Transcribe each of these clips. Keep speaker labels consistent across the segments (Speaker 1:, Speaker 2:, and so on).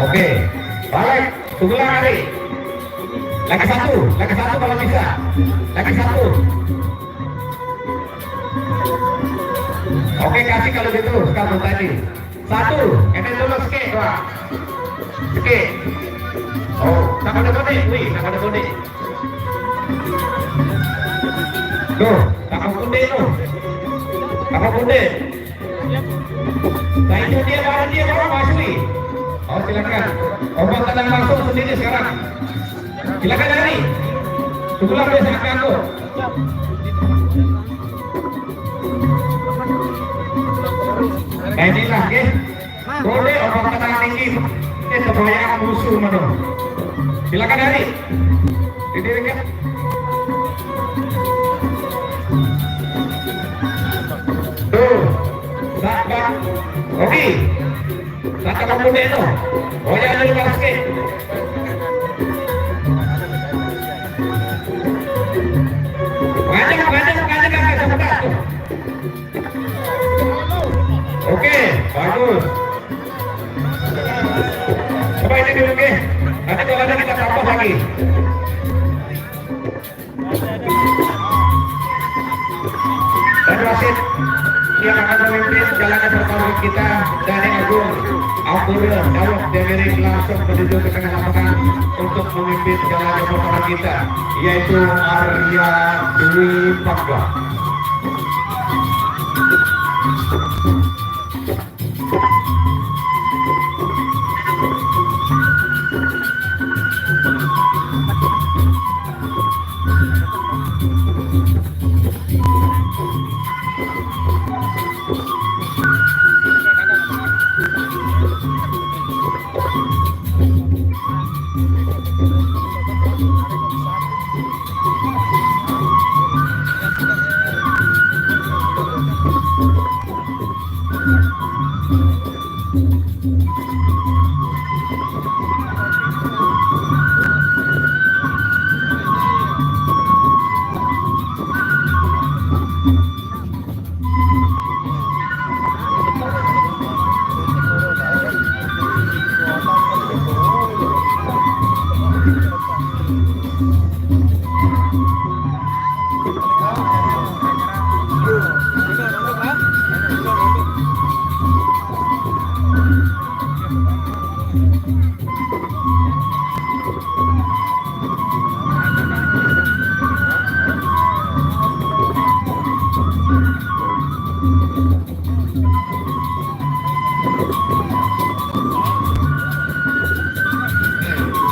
Speaker 1: Oke, balik, tunggu lagi. Lagi satu kalau bisa. Lagi satu. Oke, kasih kalau gitu, kamu tadi. Satu, ini dulu skip, dua. Skip. Oh, tak ada kode, wih, tak ada kode. Tuh, tak ada kode tuh. Tak ada kode. Nah itu dia baru masuk nih. Oh silakan. Obat tenang langsung sendiri sekarang. Silakan dari. Tunggulah dia sangat aku. Nah inilah ya. Kode obat tenang tinggi. Ini sebanyak musuh mana. Silakan dari. Didirikan. Tuh. Sabar. Oke. Satu pemuda itu. Oh jangan lupa sikit. Ngajak sebentar. Oke, bagus. Coba ini dulu ke. Nanti kalau ada kita tambah lagi. Dan wasit yang akan memimpin jalannya pertarungan kita dari Agung Ampuril Dawud Demerik langsung menuju ke tengah lapangan untuk memimpin jalannya pertarungan kita, yaitu Arya Dwi Pangga.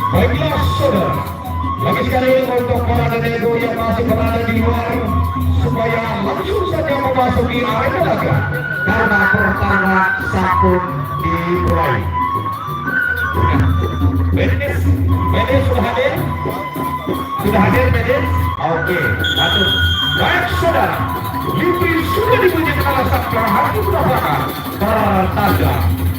Speaker 1: Baiklah saudara, lagi sekali untuk para nego yang masih berada di luar supaya langsung saja memasuki arena laga karena pertama sabun dimulai. Medis sudah hadir? Sudah hadir Medis? Oke, satu. Baik saudara, Lipi sudah dibunyikan oleh Sabtu Hati Belakang bertanda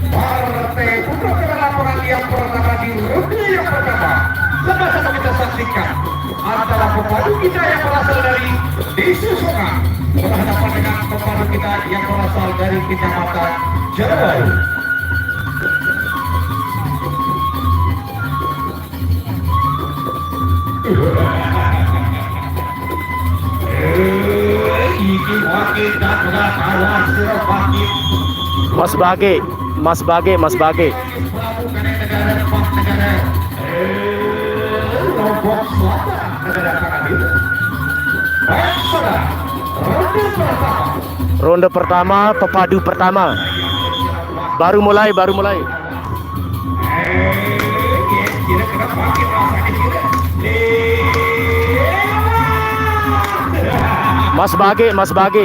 Speaker 1: Partai Putra Kerana lapangan yang pertama di ronde yang pertama. Sama-sama kita saksikan antara pepadu kita yang berasal dari Desa Songa berhadapan dengan pepadu kita yang berasal dari Kecamatan Jarabaru.
Speaker 2: Mas Bage. Ronde pertama, pepadu pertama. Baru mulai. Mas Bage. Mas Bage.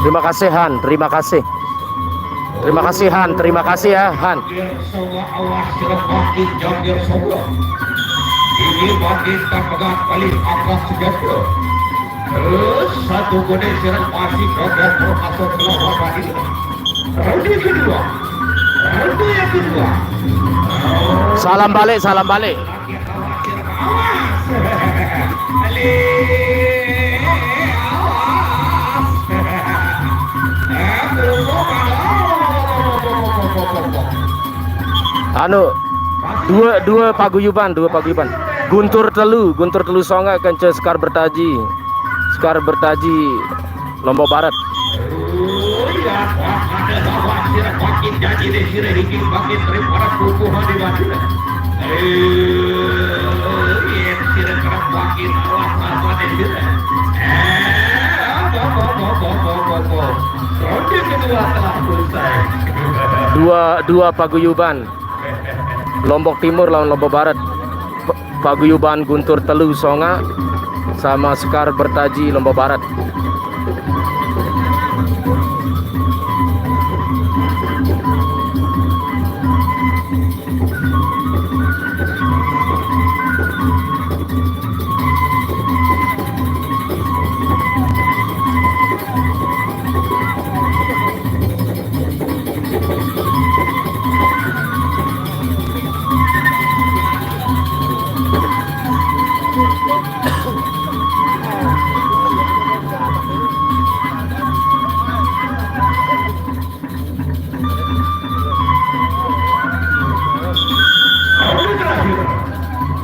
Speaker 2: Terima kasih Han, terima kasih. Terima kasih Han, terima kasih ya Han.
Speaker 1: Semua awas sirap makin jangkir semua. Ini makin tak pegang paling akas sejahtera. Terus satu kode sirap masih pegang masuk ke lawan ini. Ronde kedua. Ronde yang kedua.
Speaker 2: Salam balik, salam balik. Anu dua paguyuban. Guntur Telu Songa kence Sekar Bertaji Lombok Barat. Dua paguyuban. Lombok Timur lawan Lombok Barat. Paguyuban Guntur Telu Songa sama Sekar Bertaji Lombok Barat.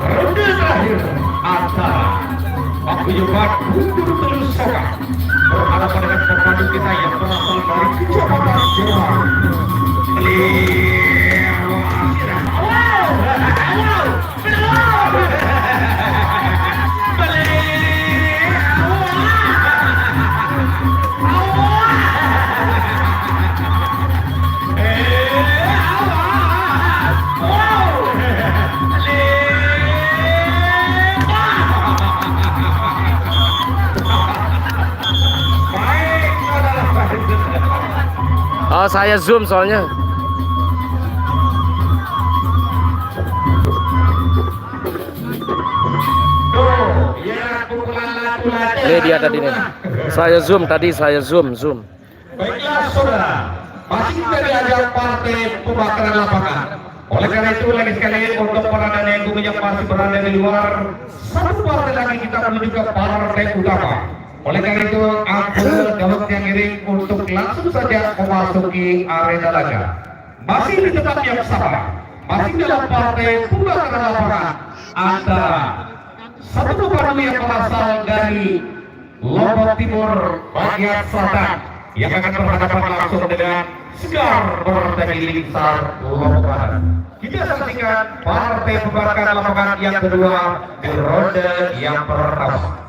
Speaker 1: Ronde terakhir antara paguyuban Guntur Telu Songa berhadapan dengan pemandu kita yang berasal dari Kecamatan Jombang.
Speaker 2: Oh, saya zoom soalnya. Ini dia tadi nih. Saya zoom tadi, saya zoom.
Speaker 1: Baiklah saudara, masih dari ajang partai pembakaran lapangan. Oleh karena itu lagi sekali untuk para yang masih berada di luar, satu partai lagi kita menuju ke partai utama. Oleh karena itu, ampun dalam yang ngiring untuk langsung saja memasuki arena laga. Masih di tempat yang sama, masih dalam partai pembakaran lapangan antara satu pemandu yang berasal dari Lombok Timur bagian selatan yang akan berhadapan langsung dengan Sekar Bertaji Lingsar Lombok Barat. Kita saksikan partai pembakaran lapangan yang kedua di ronde yang pertama.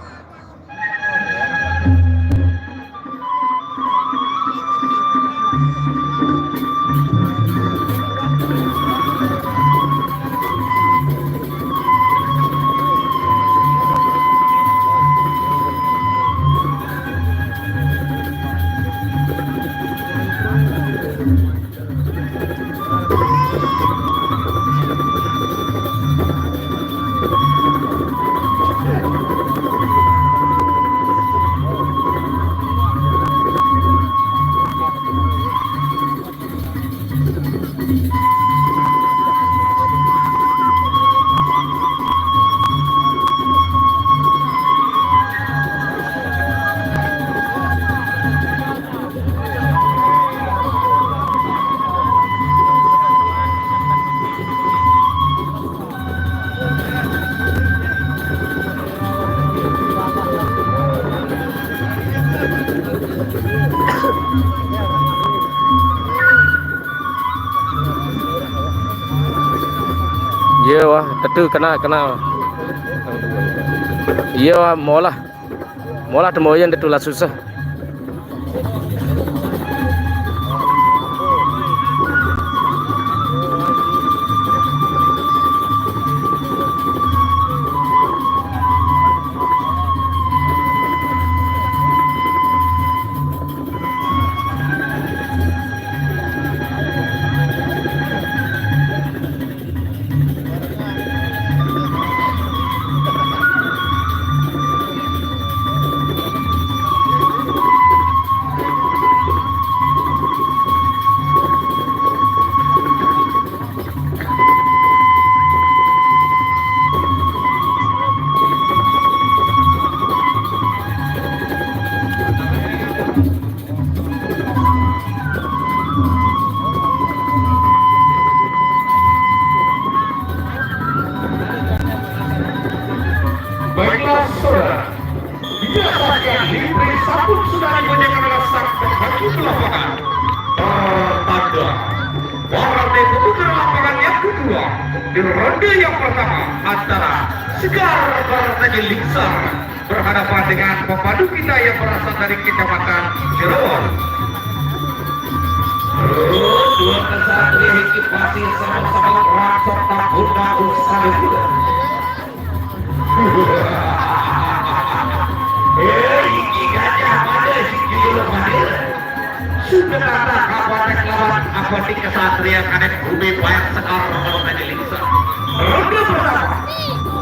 Speaker 2: Iya wah, tetu kena. Iya wah, molah temoyan tetu lah susah.
Speaker 1: sudah dipunyakan oleh sang penghakimi lapangan. Pertanda Warna membuka lapangan yang kedua di ronde yang pertama antara Sekar Bartagi Lingsar berhadapan dengan pemadu kita yang berasal dari Kecamatan Cirebon. Dua kesatria hikip masih sama-sama rangsok tak bunda usaha juga. Iki gajah pada siki dulu hadir. Sudah kata kawatek lawan apotik kesatria kadet bumi banyak Sekar Bartagi Lingsar. Ronde pertama,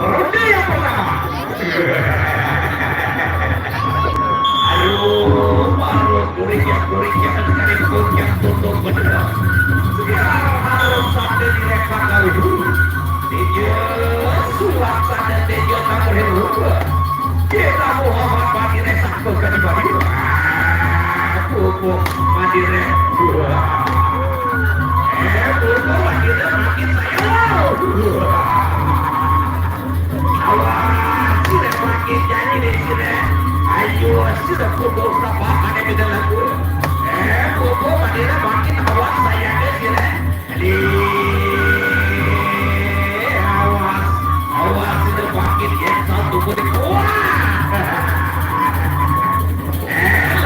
Speaker 1: ronde yang pertama. Baru kurik-kurik sekali yang tutup benar. Sekarang harus sampai direkam kali dulu. Dia sulap saja dia tak berhubung. Kita Muhammad bagi resak bukan bagi. Pupuk bagi rek. Pupuk bagi rek makin saya. Awas, tidak makin jadi di sini. Ayo, sudah pukul berapa ada di dalam gue? Pukul madira makin awas saya ke sini. Jadi awas sudah makin yang satu pun kuat.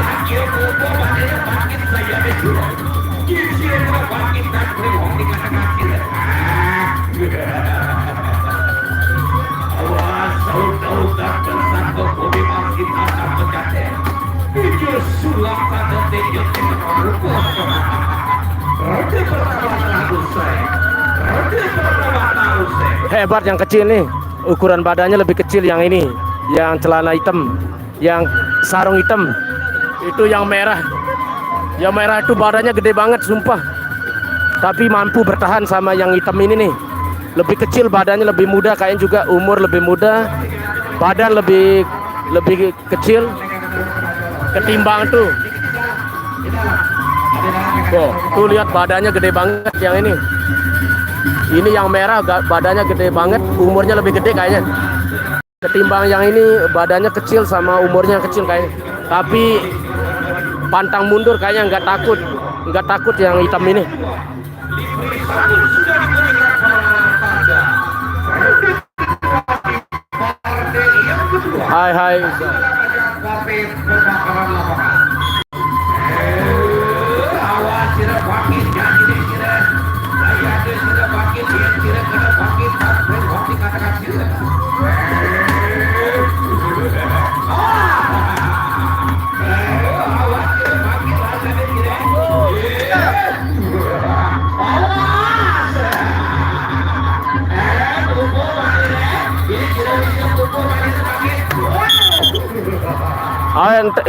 Speaker 1: Lagi pukul madira makin saya ke sini. Di sini makin tak berhubung dengan kaki. Awas, tahu tak tersangkut bumi makin akan menjadi. Itu sulap pada tinjau dengan rumput. Ronde pertama telah usai. Ronde pertama telah usai.
Speaker 2: Hebat yang kecil nih. Ukuran badannya lebih kecil yang ini. Yang celana hitam, yang sarung hitam. Itu yang merah. Yang merah itu badannya gede banget sumpah. Tapi mampu bertahan sama yang hitam ini nih. Lebih kecil badannya, lebih muda, kayaknya juga umur lebih muda, badan lebih kecil ketimbang tuh. Oh, tuh lihat badannya gede banget yang ini. Ini yang merah badannya gede banget, umurnya lebih gede kayaknya. Ketimbang yang ini badannya kecil sama umurnya kecil kayaknya. Tapi pantang mundur kayaknya nggak takut yang hitam ini. Hai.
Speaker 1: Awas tidak makin jadi di sini. Saya tidak makin tidak kena makin sampai waktu katakan sini. Awas tidak makin ada di sini.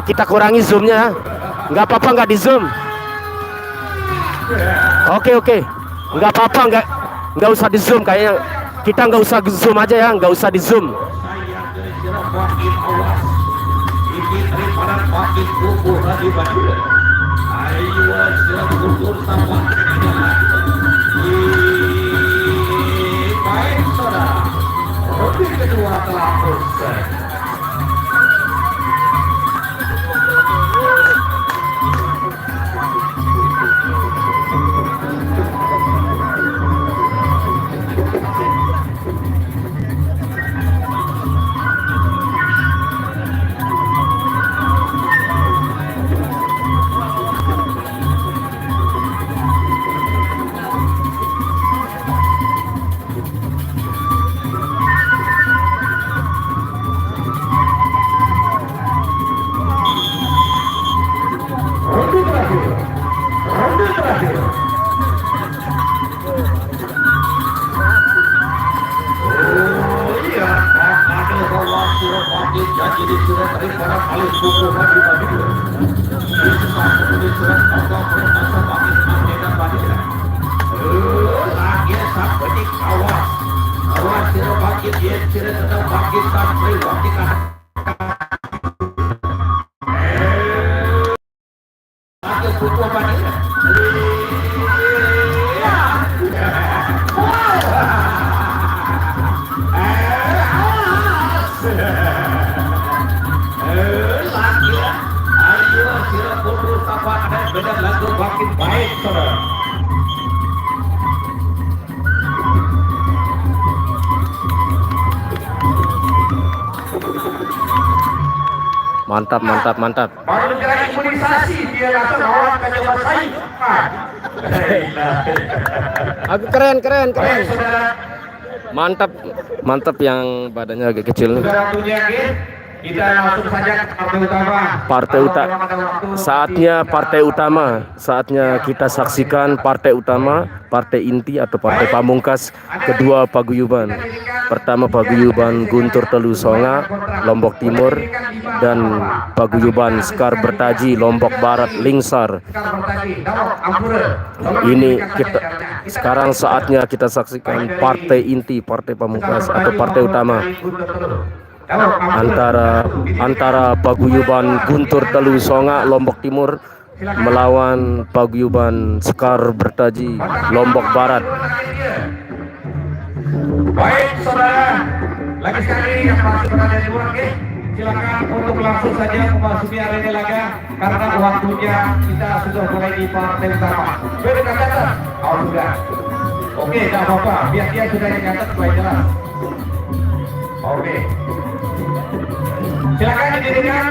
Speaker 2: Kita kurangi zoomnya, nggak apa-apa nggak di zoom. Oke, nggak apa-apa nggak usah di zoom kayaknya. Kita nggak usah zoom aja ya, nggak usah di zoom.
Speaker 1: Kedua telah selesai. Ayo medan lagu makin baik saudara.
Speaker 2: Mantap, mantap, mantap.
Speaker 1: Baru negara imunisasi dia rasa lawan kan coba saya.
Speaker 2: Aku keren, keren,
Speaker 1: Baik
Speaker 2: keren.
Speaker 1: saudara.
Speaker 2: Mantap, mantap yang badannya agak kecil.
Speaker 1: Sudah waktunya kita langsung saja ke partai utama.
Speaker 2: Partai utama. Saatnya partai utama. Saatnya kita saksikan partai utama, partai inti atau partai pamungkas kedua paguyuban. Pertama paguyuban Guntur Telu Songa, Lombok Timur, dan paguyuban Sekar Bertaji, Lombok Barat, Lingsar. Ini kita sekarang saatnya kita saksikan partai inti, partai pamungkas atau partai utama antara paguyuban Guntur Telu Songa, Lombok Timur melawan paguyuban Sekar Bertaji, Lombok Barat.
Speaker 1: Baik saudara, lagi sekali yang masih berada di luar silakan untuk langsung saja memasuki arena laga karena waktunya kita sudah mulai di partai utama. Sudah catat? Oh sudah. Oke, tidak apa-apa. Biar dia sudah catat supaya jelas. Oke. Silakan didirikan.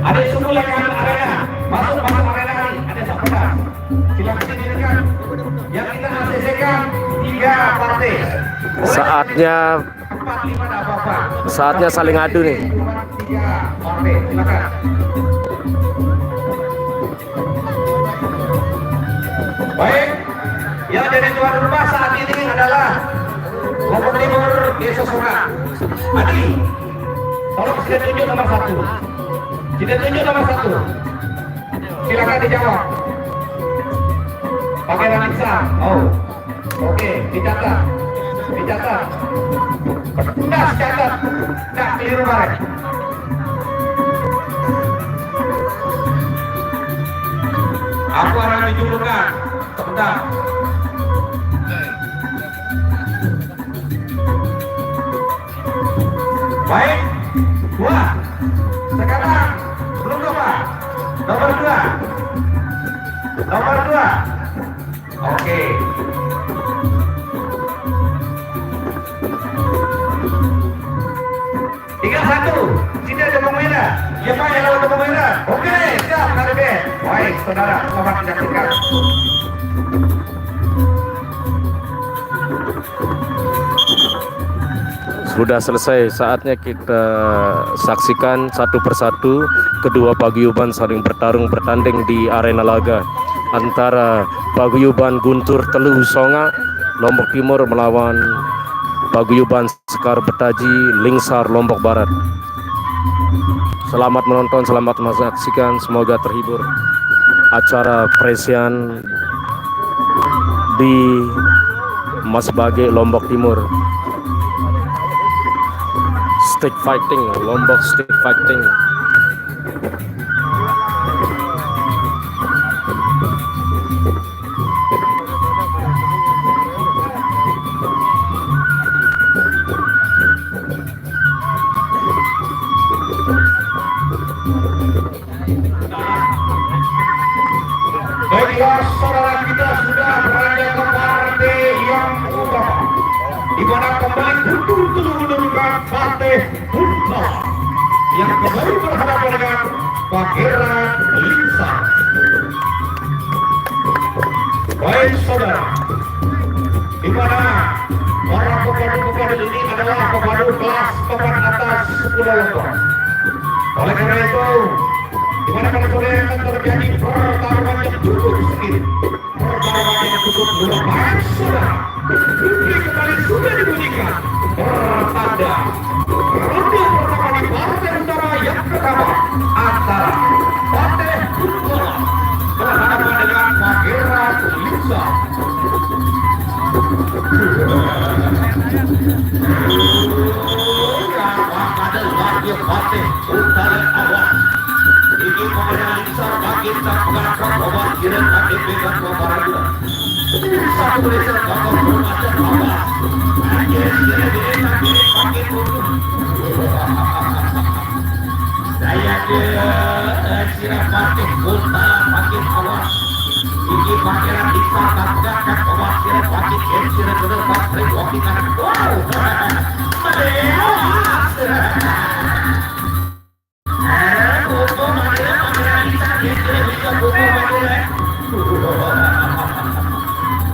Speaker 1: Ada simulakan arena. Masuk arena ini. Ada sepeda. Silakan didirikan. Yang kita ACC-kan 3 partai.
Speaker 2: Saatnya saling adu nih.
Speaker 1: 3 partai. Silakan. Baik. Yang jadi tuan rumah saat ini adalah Lombok Timur Desa Songa. Adi, tolong sudah tunjuk nomor 1. Sudah tunjuk nomor 1. Silakan dijawab. Pakai Ranisa. Oh, oke, dicatat. Dicatat. Nah, catat. Nah, keliru bareng. Aku akan dijulukan. Sebentar. Baik, 2. Sekarang belum lupa. Nomor 2. Nomor 2. Oke. Tinggal 1. Sini ada tombol merah. Siapa yang lawan tombol merah? Oke, siap KDB. Baik, saudara, selamat menyaksikan.
Speaker 2: Sudah selesai, saatnya kita saksikan satu persatu kedua paguyuban saling bertanding di arena laga antara paguyuban Guntur Telu Songa, Lombok Timur melawan paguyuban Sekar Bertaji, Lingsar, Lombok Barat. Selamat menonton, selamat menyaksikan, semoga terhibur acara presian di Mas Bage, Lombok Timur. Stick fighting, Lombok stick fighting.
Speaker 1: Baiklah saudara, kita sudah berada ke partai yang utama, di mana kembali betul-betul menunjukkan partai Bunta yang kembali berhadapan dengan Pangeran Lingsar. Baik saudara, di mana para pepadu ini adalah pepadu kelas papan atas 10 lombok. Oleh karena itu, di mana pada sore akan terjadi pertarungan yang cukup sengit, pertarungan yang cukup luar biasa. Publik kembali sudah dibunyikan bertanda ronde pertama di partai utama yang pertama antara partai Bunta berhadapan dengan Pangeran Lingsar. Ada lagi partai Utara Awas. Ini Pangeran Lingsar bagi tak mengangkat obat kirim KTP dan Kobaranda. Satu desa bakal bermacam Awas. Hanya desa bagi untuk. Saya sirah batik kota makin awas. Iki pakiran bisa tanggapkan awas sirah batik sirah bener batik walking kan. Wow. Buku Madura pakiran bisa bisa buku Madura.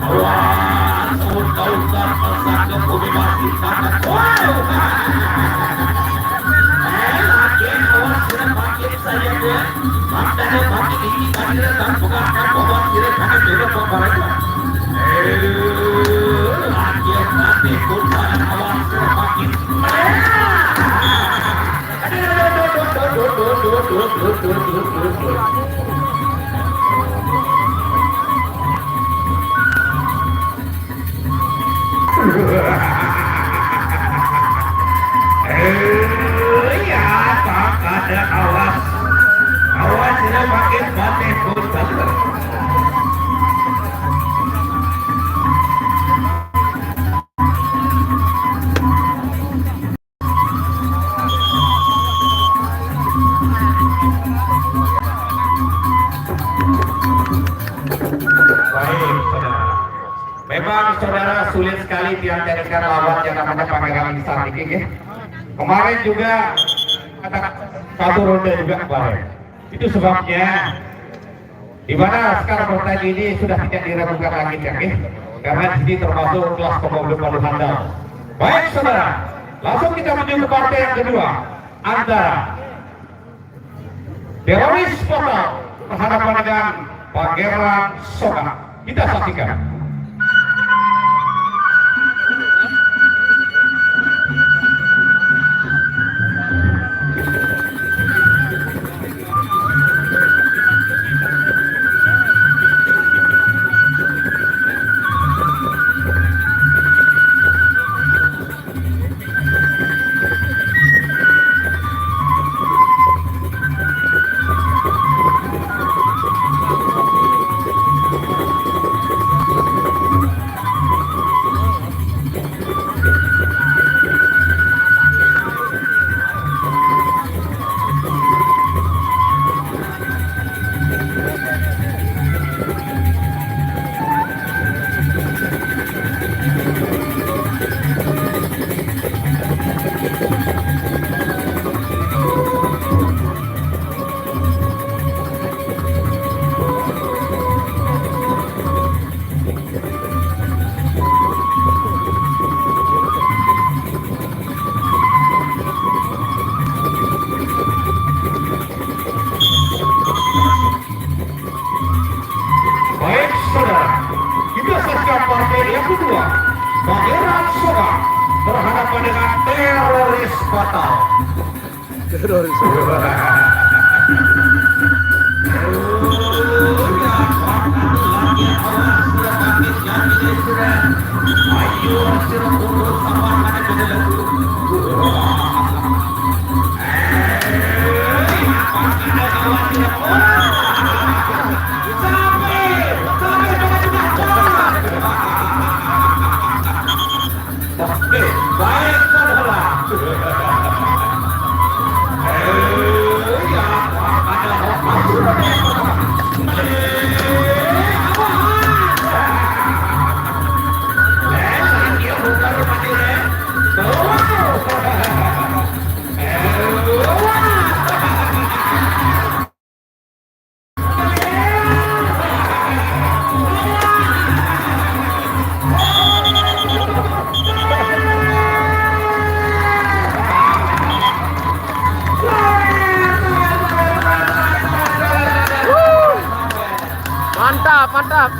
Speaker 1: Awas, kau pesan ke bumi masih sangat. Wow. Saya buat makanya bagi ini tadi dan bukan bahwa tidak pakai beda pemerintah. Lagi pun pada awal semakin. Ya, tak ada awas. Awas tidak makin batik pun betul. Baik, saudara. Memang saudara sulit sekali diantarkan lawan yang namanya Pangeran Santik ya. Kemarin juga ada satu ronde juga kemarin. Itu sebabnya di mana sekarang pertandingan ini sudah tidak diragukan lagi ya, karena di sini termasuk kelas pemuda paling handal. Baik saudara, langsung kita menuju ke partai yang kedua antara Teroris Portal berhadapan dengan Pangeran Soga. Kita saksikan. Pangeran Soga berhadapan dengan Teroris Portal.
Speaker 2: Teroris.
Speaker 1: Baik saudara.
Speaker 2: Mantap, mantap.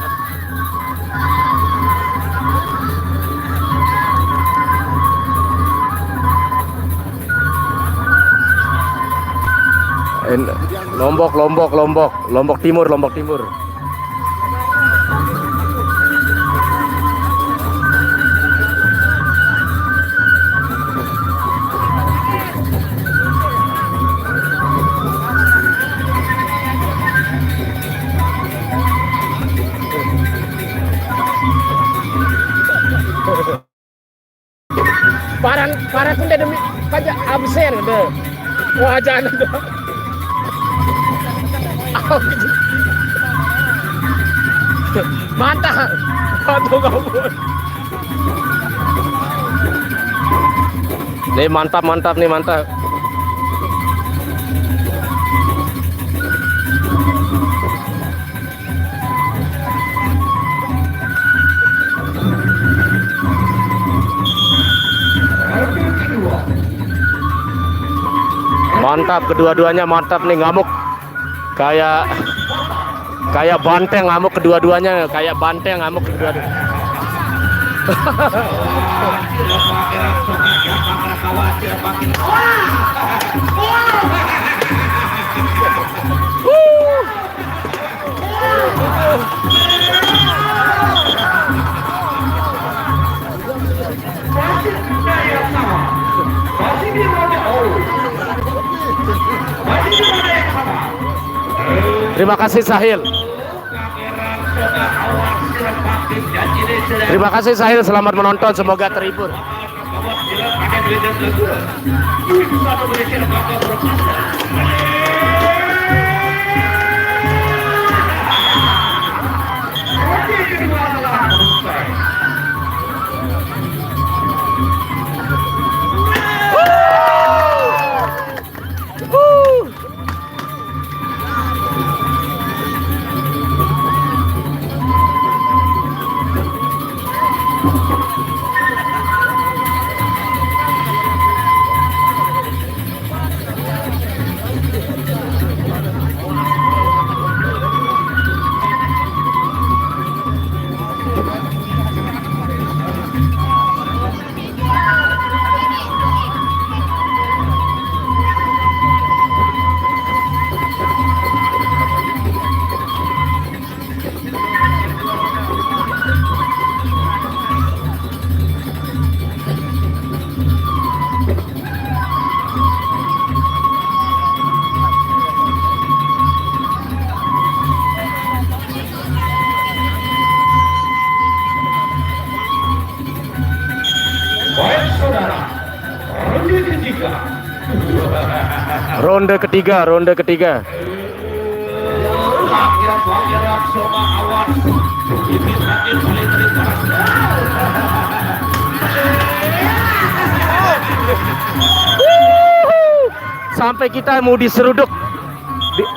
Speaker 2: Lombok Timur. Parang kundi demi pajak absen deh. Wajahnya tuh. Mantap. Aduh, kabur. Nih mantap nih, mantap. Mantap, kedua-duanya mantap nih, ngamuk. Kayak banteng ngamuk kedua-duanya, kayak banteng ngamuk kedua-duanya. Terima kasih Sahil. Terima kasih Sahil, selamat menonton, semoga terhibur. Ronde ketiga. Sampai kita mau diseruduk,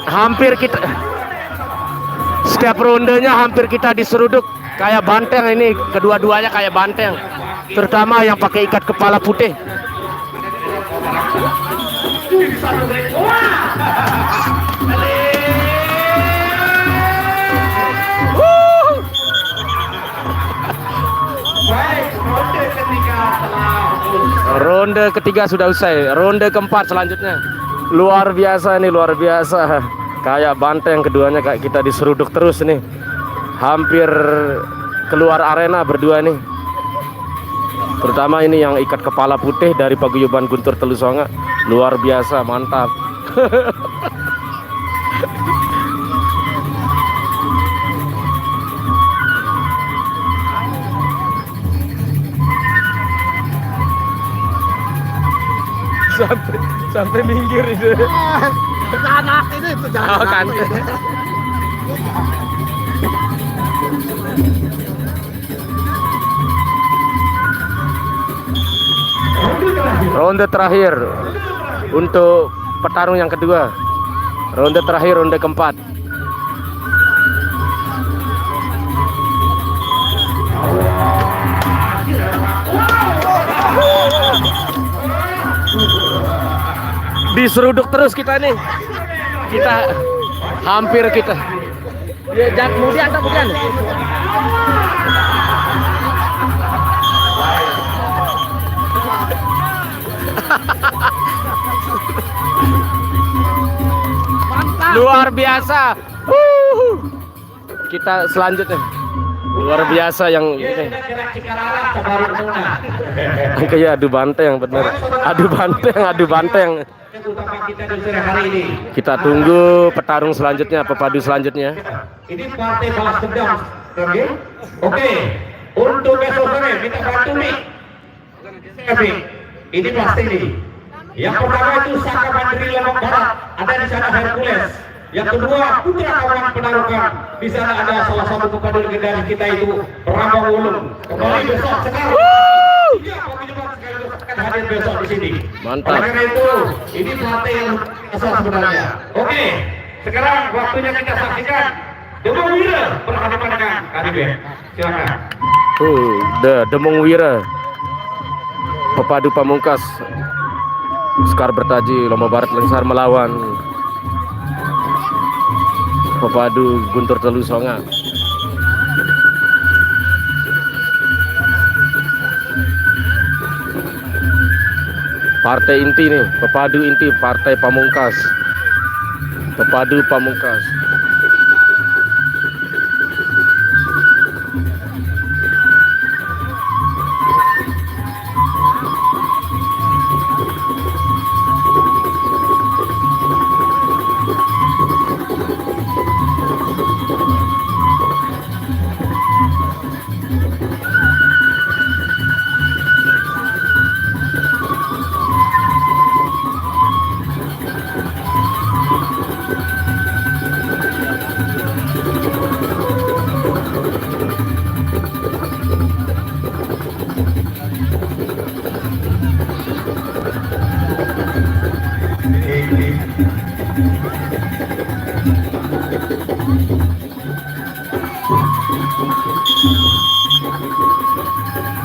Speaker 2: hampir kita setiap rondenya hampir kita diseruduk kayak banteng. Ini kedua-duanya kayak banteng, terutama yang pakai ikat kepala putih. Ronde ketiga sudah usai. Ronde keempat selanjutnya. Luar biasa nih, luar biasa. Kayak banteng keduanya, kayak kita diseruduk terus nih. Hampir keluar arena berdua nih. Terutama ini yang ikat kepala putih dari paguyuban Guntur Telusonga. Luar biasa, mantap. sampai minggir itu.
Speaker 3: Anak ini itu jangan.
Speaker 2: Oh, kan. Ronde terakhir untuk petarung yang kedua. Ronde terakhir, ronde keempat. Diseruduk terus kita nih. Kita hampir kita. Ya, jangan kemudian tak bukan. Luar biasa. Kita selanjutnya. Luar biasa yang ini. Kayak adu banteng bener. Adu banteng. Kita tunggu petarung selanjutnya, pepadu selanjutnya.
Speaker 1: Ini partai balas dendam. Oke. Untuk besok sore minta bantu nih. Ini pasti nih. Yang pertama itu Saka Mandiri Lombok Barat, ada di sana Hercules. Yang kedua, putra kawan penarukan. Di sana ada salah satu pepaduan legendaris kita itu Rambang Ulung. Kembali besok sekarang. Iya, Pak Penyebab akan hadir besok di sini.
Speaker 2: Mantap.
Speaker 1: Oleh karena itu, ini pelatih yang asal sebenarnya. Oke, sekarang waktunya kita saksikan Demong Wira berhadapan dengan Kadibet. Silakan.
Speaker 2: Demong Wira Pepadu Pamungkas Sekar Bertaji Lombok Barat Lengsar melawan Pepadu Guntur Telu Songa. Partai inti nih, Pepadu inti Partai Pamungkas. Pepadu Pamungkas.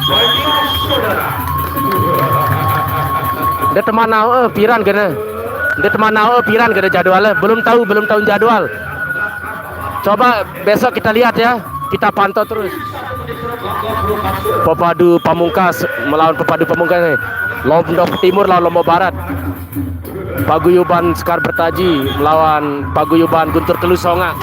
Speaker 1: Baiklah saudara.
Speaker 2: Dia teman piran kena. Dia teman piran kena jadwalnya. Belum tahu jadwal. Coba besok kita lihat ya. Kita pantau terus. Pepadu Pamungkas melawan Pepadu Pamungkas nih. Lombok Timur lawan Lombok Barat. Paguyuban Sekar Bertaji melawan Paguyuban Guntur Telu Songa.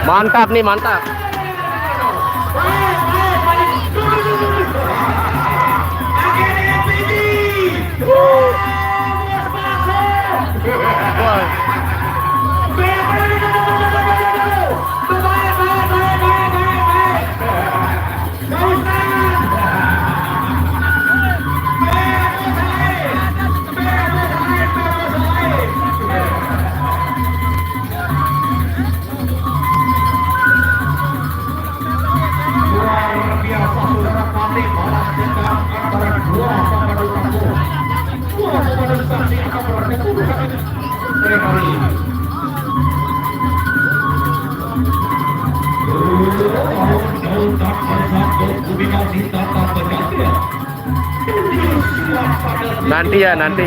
Speaker 2: Mantap nih, mantap. Nanti ya, nanti.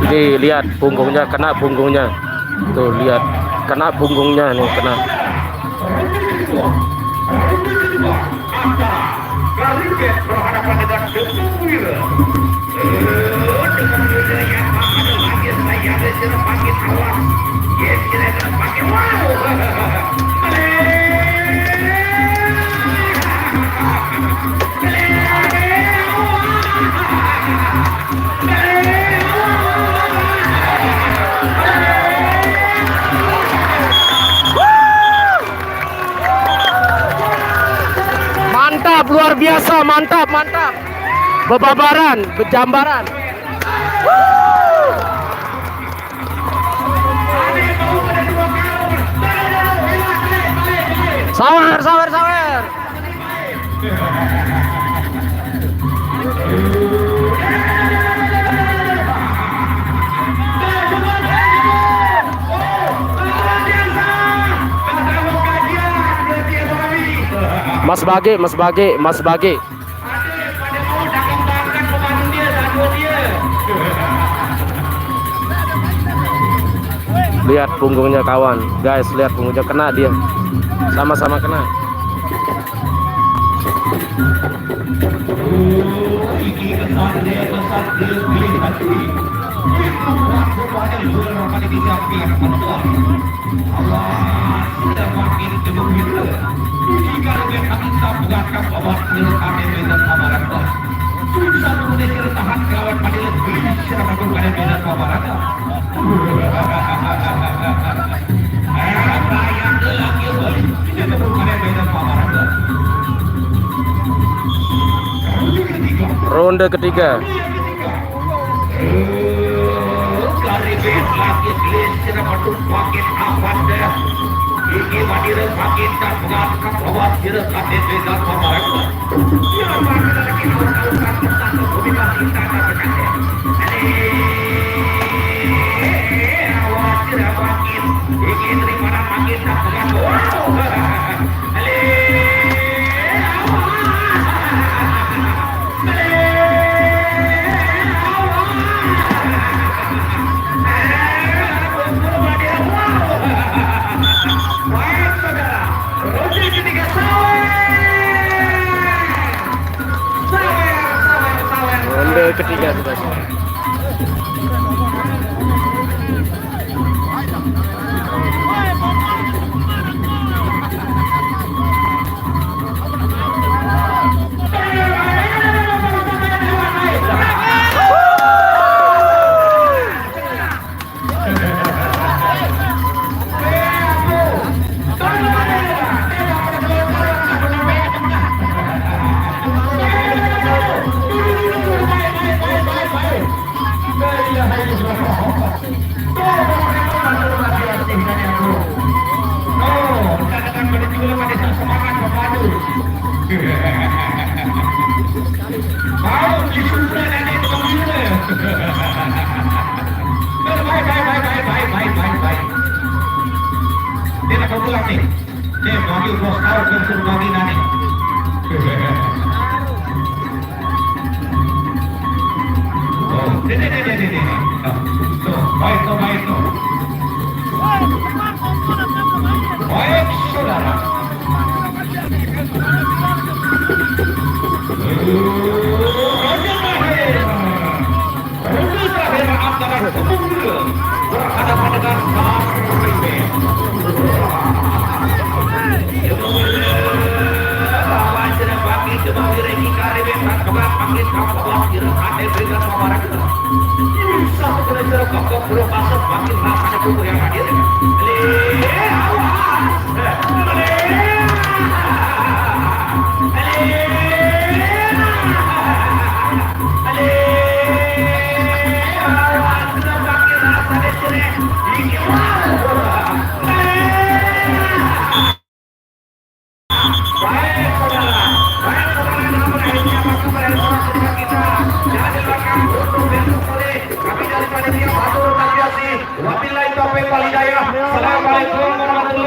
Speaker 2: Ini lihat punggungnya, kena punggungnya. Tuh lihat, kena punggungnya nih, kena.
Speaker 1: Kadibet berhadapan dengan Demong Wira. Dengan Wira yang makin saya makin awas. Dia makin wow.
Speaker 2: Mantap, luar biasa, mantap, mantap. Bebabaran, bejambaran. Sawer, sawer, sawer. Mas Bage, Mas Bage, Mas Bage. Lihat punggungnya kawan, guys, lihat punggungnya, kena dia. Sama-sama kena. Ronde ketiga. Ronde ketiga sudah.
Speaker 1: Baik, saudara.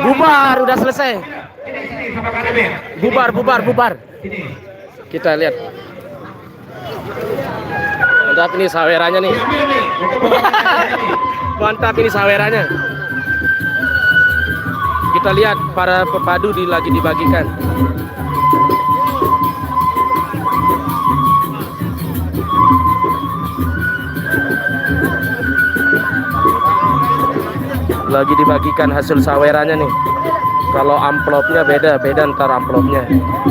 Speaker 2: Bubar, udah selesai. Bubar. Kita lihat. Mantap ini sawerannya nih. Mantap ini sawerannya. Kita lihat para pepadu lagi dibagikan. Lagi dibagikan hasil sawerannya nih. Kalau amplopnya beda ntar amplopnya.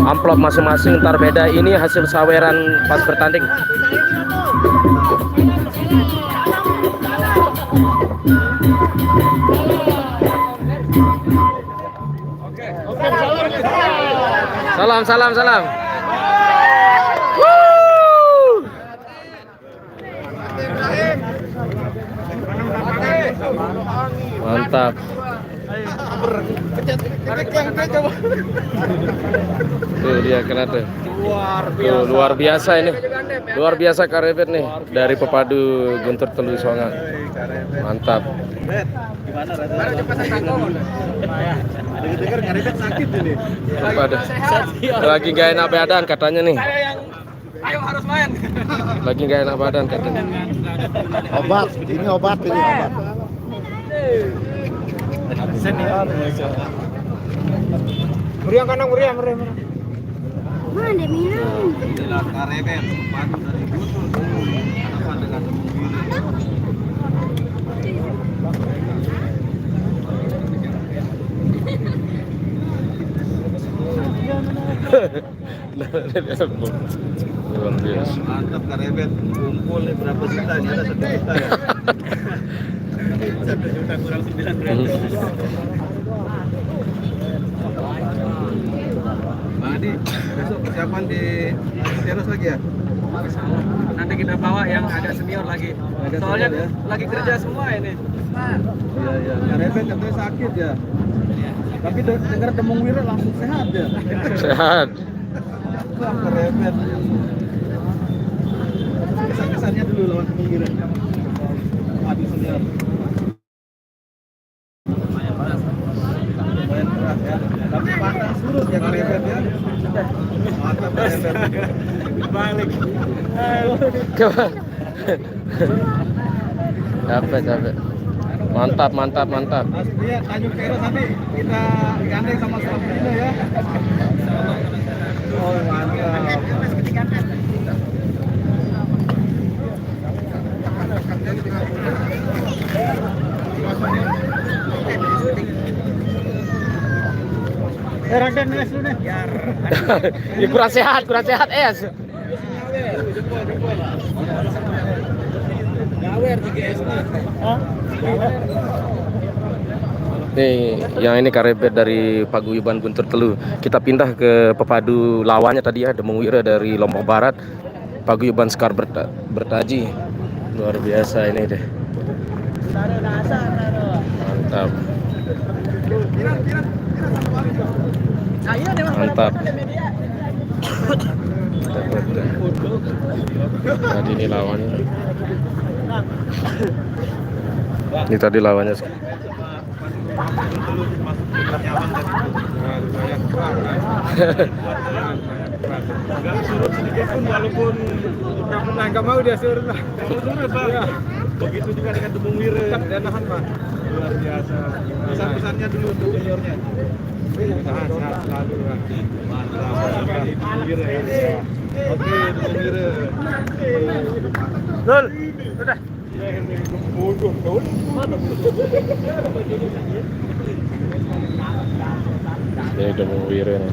Speaker 2: Amplop masing-masing ntar beda. Ini hasil saweran pas bertanding. Salam. Mantap. Tuh dia kena tuh. Luar biasa ini. Luar biasa karebet nih dari pepadu Guntur Telu Songan. Mantap. Lagi gak enak badan katanya nih.
Speaker 3: Ayo harus main.
Speaker 2: Lagi gak enak badan katanya.
Speaker 3: Obat. Senior. Meriang kanang meriang.
Speaker 4: Mana minum?
Speaker 3: Kareber, padu dari Guntur dulu. Hadapan dengan Tembung Biru.
Speaker 2: Luar biasa.
Speaker 3: Mantap Kareber, kumpul nih berapa juta? Ini ada 1 juta ya. 1 juta kurang 900. Bang Adi, besok persiapan di teras lagi ya?
Speaker 4: Nanti kita bawa yang agak senior lagi.
Speaker 3: Agak
Speaker 4: Soalnya
Speaker 3: senior ya?
Speaker 4: lagi kerja semua ini.
Speaker 3: Iya, iya. Kareber katanya sakit ya. Tapi dengar Tembung Wira langsung sehat ya.
Speaker 2: Sehat.
Speaker 3: Wah, Kareber. Kesan-kesannya dulu lawan Tembung Wira. Adu senior. Lumayan keras ya. Tapi pantang surut ya Kareber ya. Mantap Kareber. Balik.
Speaker 2: Capek. Mantap.
Speaker 3: Mas, iya, Tanjung Peros nanti kita gandeng sama Surabaya ya. Oh, mantap. Raden nes lu nih.
Speaker 2: Ya kurang sehat es.
Speaker 3: Gawer 3S nih.
Speaker 2: Nih, yang ini Kareber dari Paguyuban Guntur Telu. Kita pindah ke pepadu lawannya tadi ya, Demung Wira dari Lombok Barat, Paguyuban Sekar Bertaji. Luar biasa ini deh. Mantap. Mantap. Tadi ini lawannya. Ini tadi lawannya.
Speaker 3: Surut sedikit pun walaupun udah menang gak mau dia surut lah. Surut Pak. Ya. Begitu juga dengan Tembung Wira dan nahan Pak. Luar biasa. Pesan-pesannya dulu untuk juniornya. Tahan sehat selalu Pak. Mantap. Tembung Wira ya. Oke, Tembung Wira.
Speaker 4: Dul, udah.
Speaker 2: Ini Demung Wira nih.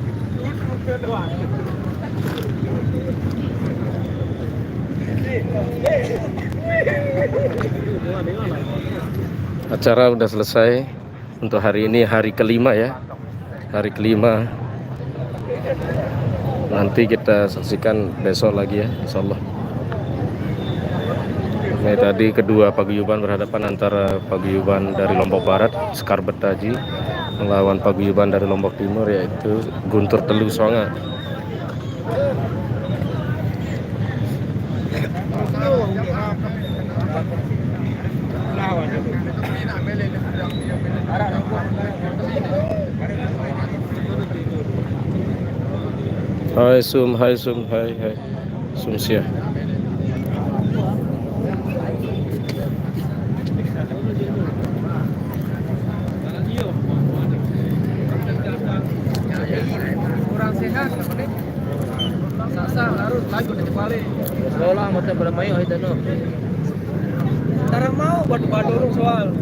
Speaker 2: Acara udah selesai untuk hari ini, hari kelima ya. Hari kelima. Nanti kita saksikan besok lagi ya, insyaallah. Ini tadi kedua paguyuban berhadapan antara paguyuban dari Lombok Barat, Sekar Bertaji, melawan paguyuban dari Lombok Timur yaitu Guntur Telu Songa. Hai Sum, hai Sum Sia.
Speaker 4: Kurang sehat, sasa harus lagi udah balik. Sekolah macam bermain itu no. Sekarang mau buat dorong soal.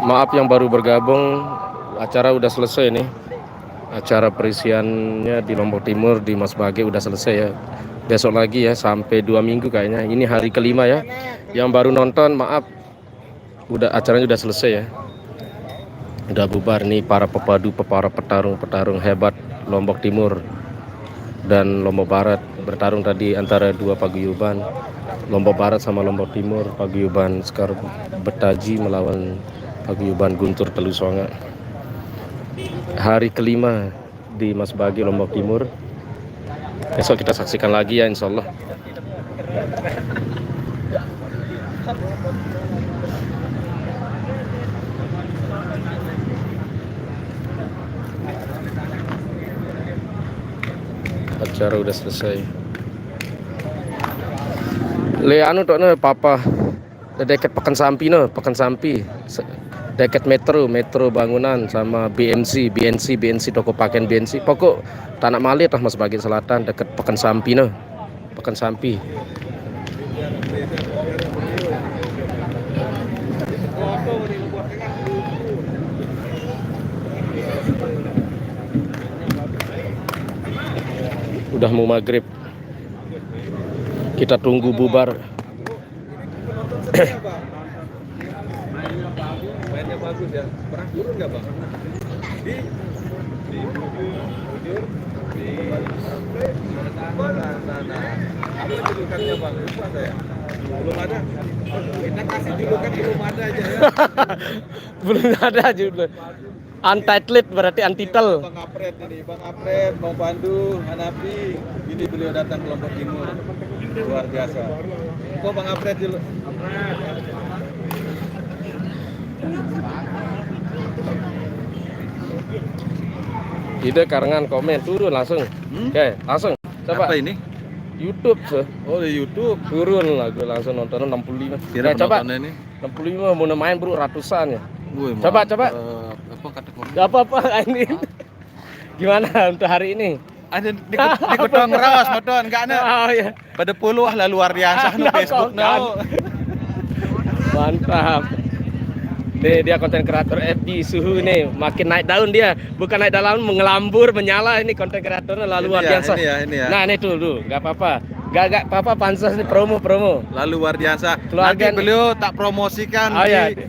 Speaker 2: Maaf yang baru bergabung, acara udah selesai nih. Acara perisiannya di Lombok Timur di Mas Bage udah selesai ya. Besok lagi ya sampai 2 minggu kayaknya. Ini hari kelima ya. Yang baru nonton maaf, acaranya udah selesai ya. Udah bubar nih para petarung hebat Lombok Timur dan Lombok Barat bertarung tadi antara dua paguyuban, Lombok Barat sama Lombok Timur. Paguyuban Sekar Bertaji melawan paguyuban Guntur Telu Songa. Hari kelima di Mas Bage Lombok Timur. Besok kita saksikan lagi ya, insya Allah. Acara udah selesai. Le anu tok no papa. Deket Pekan Sampi no, Pekan Sampi. Deket metro bangunan sama BNC toko pakaian BNC. Pokok Tanah Malit lah Mas bagian selatan deket Pekan Sampi no. Pekan Sampi. Udah mau maghrib. Kita tunggu bubar.
Speaker 3: Mainnya bagus ya. Pernah turun nggak bang? Di apa julukannya bang? Lupa saya. Belum ada. Kita kasih julukan belum ada aja ya.
Speaker 2: Belum ada judul. Untitled berarti untitled.
Speaker 3: Bang Apret ini, Bang Apret, Bang Pandu, Hanapi. Ini beliau datang ke Lombok Timur. Luar biasa. Kok Bang Apret dulu?
Speaker 2: Ide karangan komen turun langsung. Oke, langsung. Coba.
Speaker 3: Apa ini?
Speaker 2: YouTube tuh.
Speaker 3: Oh di YouTube.
Speaker 2: Turun lah gue langsung nonton 65.
Speaker 3: Kira
Speaker 2: Coba.
Speaker 3: ini?
Speaker 2: 65 mau main bro ratusan ya.
Speaker 3: Wih,
Speaker 2: Coba.
Speaker 3: apa kata komen?
Speaker 2: Gak apa-apa ini. Gimana untuk hari ini?
Speaker 3: Ada di Kutong Rawas, Moton, enggak ada.
Speaker 2: Oh ya.
Speaker 3: Pada puluh lah luar biasa no Facebook no.
Speaker 2: Mantap. Nih dia konten kreator FB suhu nih makin naik daun dia, bukan naik daun mengelambur menyala ini konten kreatornya lalu luar biasa.
Speaker 3: Ini ya.
Speaker 2: Nah ini tuh, nggak apa-apa, nggak apa-apa pansos nih promo.
Speaker 3: Lalu luar biasa.
Speaker 2: Keluarga
Speaker 3: Nanti beliau tak promosikan
Speaker 2: oh, ya.
Speaker 3: di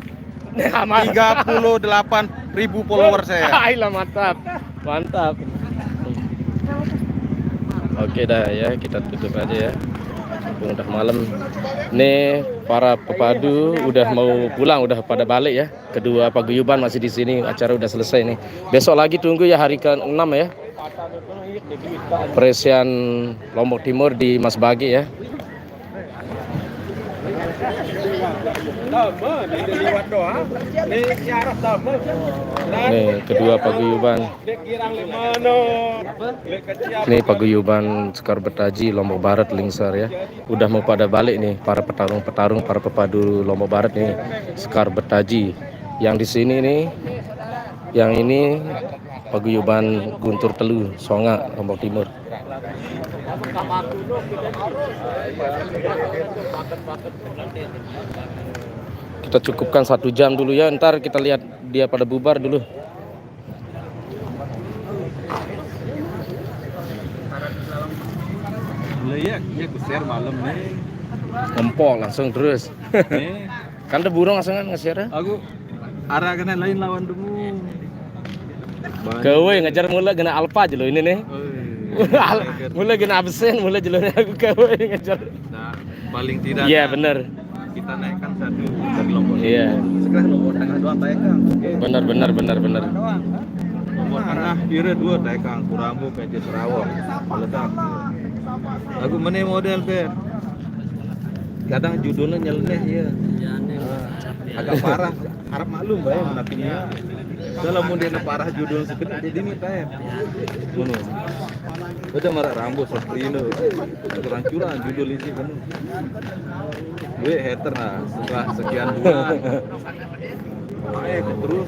Speaker 3: 38.000 follower saya.
Speaker 2: Ayolah mantap. Oke dah ya kita tutup aja ya. Udah malam. Nih para pepadu udah mau pulang, udah pada balik ya. Kedua paguyuban masih di sini. Acara udah selesai nih. Besok lagi tunggu ya hari ke-6 ya. Peresian Lombok Timur di Mas Bagi ya. Nih kedua paguyuban. Ini paguyuban Sekar Betaji Lombok Barat Lingsar ya. Udah mau pada balik nih para petarung para pepadu Lombok Barat nih Sekar Betaji. Yang di sini nih, yang ini paguyuban Guntur Telu Songa Lombok Timur. Kita cukupkan 1 jam dulu ya, ntar kita lihat dia pada bubar dulu.
Speaker 3: Ya share malam nih.
Speaker 2: Ngempol langsung terus. Kan ada burung langsung kan nge-share.
Speaker 3: Aku arah kena lain lawan demu.
Speaker 2: Kowe ngejar mula kena alfa aja lo ini nih. Mula kena absen, mula jelurnya aku kowe ngejar.
Speaker 3: Nah, paling tidak.
Speaker 2: Iya benar.
Speaker 3: Kita naikkan 1 dari Lombok.
Speaker 2: Iya.
Speaker 3: Sekarang Lombok Tengah 2 taekang.
Speaker 2: Benar.
Speaker 3: Lombok Tengah kira 2 taekang, Kurambu, Pece Sarawak. Meledak. Lagu mana model per? Kadang judulnya nyeleneh ya. Agak parah. Harap maklum bae menapinya. Kalau mau dia parah judul seperti ini teh. Ngono. Udah marah rambut seperti ini. Curang-curang judul ini kan. Gue hater nah setelah sekian bulan. Terus.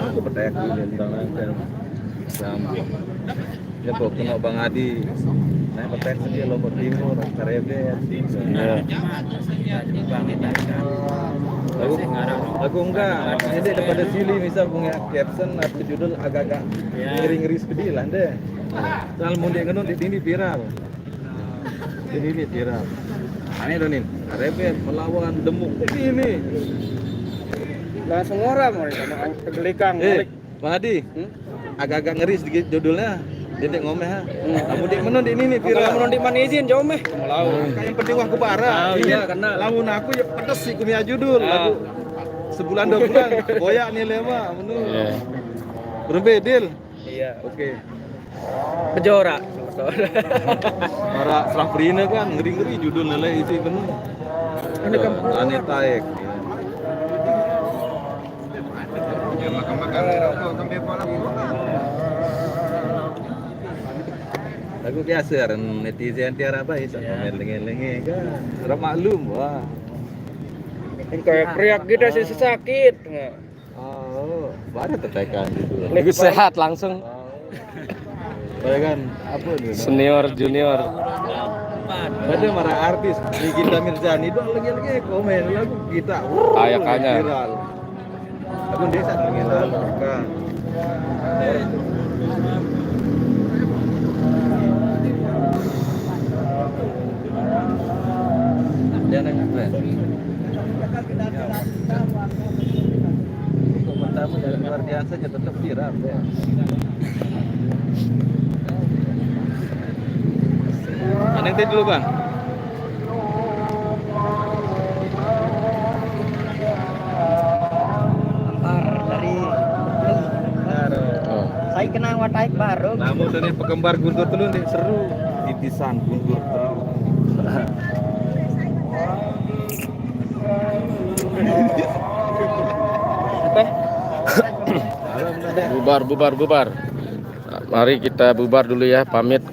Speaker 3: Aku percaya tentang ya pokoknya Bang Adi. Nah, percaya dia Lombok Timur, Karebet. Iya. Lagu enggak. Ini daripada silly misal punya caption atau judul agak-agak ngeri-ngeri sedih lah deh. Soal mau dia ngenun di sini viral. Ini viral. Aneh donin. Karebet melawan Demuk. Ini.
Speaker 4: Langsung orang mereka kegelikan.
Speaker 3: Bang Adi. Agak-agak ngeri sedikit judulnya. Dedek ngomeh ha. Kamu dek menon di ini viral.
Speaker 4: Menon di mana izin jauh meh.
Speaker 3: Yang penting wah kebara.
Speaker 4: Iya karena
Speaker 3: lamun aku ya pedes sih punya judul. Lagu sebulan 2 bulan boyak nih lema menu. Berbedil.
Speaker 4: Iya.
Speaker 3: Oke.
Speaker 4: Kejora.
Speaker 3: Para Srafrina kan ngeri-ngeri judulnya lah isi penuh.
Speaker 4: Ini kan
Speaker 3: Aneta Ek. Ya makan-makan rokok sampai pola. Aku biasa kan netizen tiara baik sama lengen-lengen kan. Sudah maklum wah.
Speaker 4: kayak teriak gitu sih sakit.
Speaker 3: Oh, ada tertekan gitu.
Speaker 2: Ini sehat langsung.
Speaker 3: Saya kan apa nih?
Speaker 2: Senior junior.
Speaker 3: Ada marah artis Nikita Mirzani doang lagi komen lagu kita.
Speaker 2: Ayakannya.
Speaker 3: Viral. Aku desa lagi lalu kan. Jangan apa? Komentarmu dari luar biasa aja tetap viral ya. Mana yang dulu bang?
Speaker 4: Dari
Speaker 2: Oh.
Speaker 4: saya kenang wataik baru.
Speaker 3: Namun tadi pekembar Guntur Telun nih seru. Titisan Guntur Telun.
Speaker 2: Bubar. Mari kita bubar dulu ya, pamit.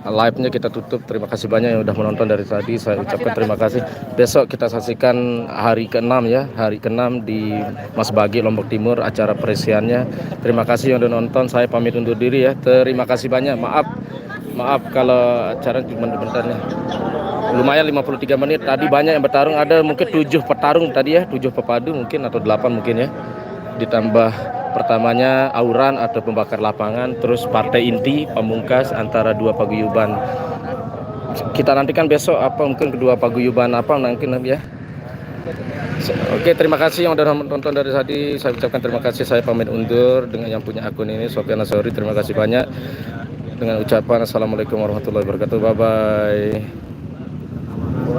Speaker 2: Live-nya kita tutup. Terima kasih banyak yang udah menonton dari tadi. Saya ucapkan terima kasih. Besok kita saksikan hari ke-6 ya, hari ke-6 di Mas Bagi Lombok Timur, acara peresiannya. Terima kasih yang udah nonton. Saya pamit undur diri ya. Terima kasih banyak. Maaf kalau acara cuma bentar nih. Lumayan 53 menit. Tadi banyak yang bertarung. Ada mungkin 7 petarung tadi ya, 7 pepadu mungkin atau 8 mungkin ya. Ditambah pertamanya auran atau pembakar lapangan, terus partai inti pamungkas antara dua paguyuban. Kita nantikan besok apa mungkin kedua paguyuban apa nanti ya. Oke, terima kasih yang udah nonton dari tadi. Saya ucapkan terima kasih. Saya pamit undur dengan yang punya akun ini Sofyan Asori. Terima kasih banyak. Dengan ucapan assalamualaikum warahmatullahi wabarakatuh. Bye bye.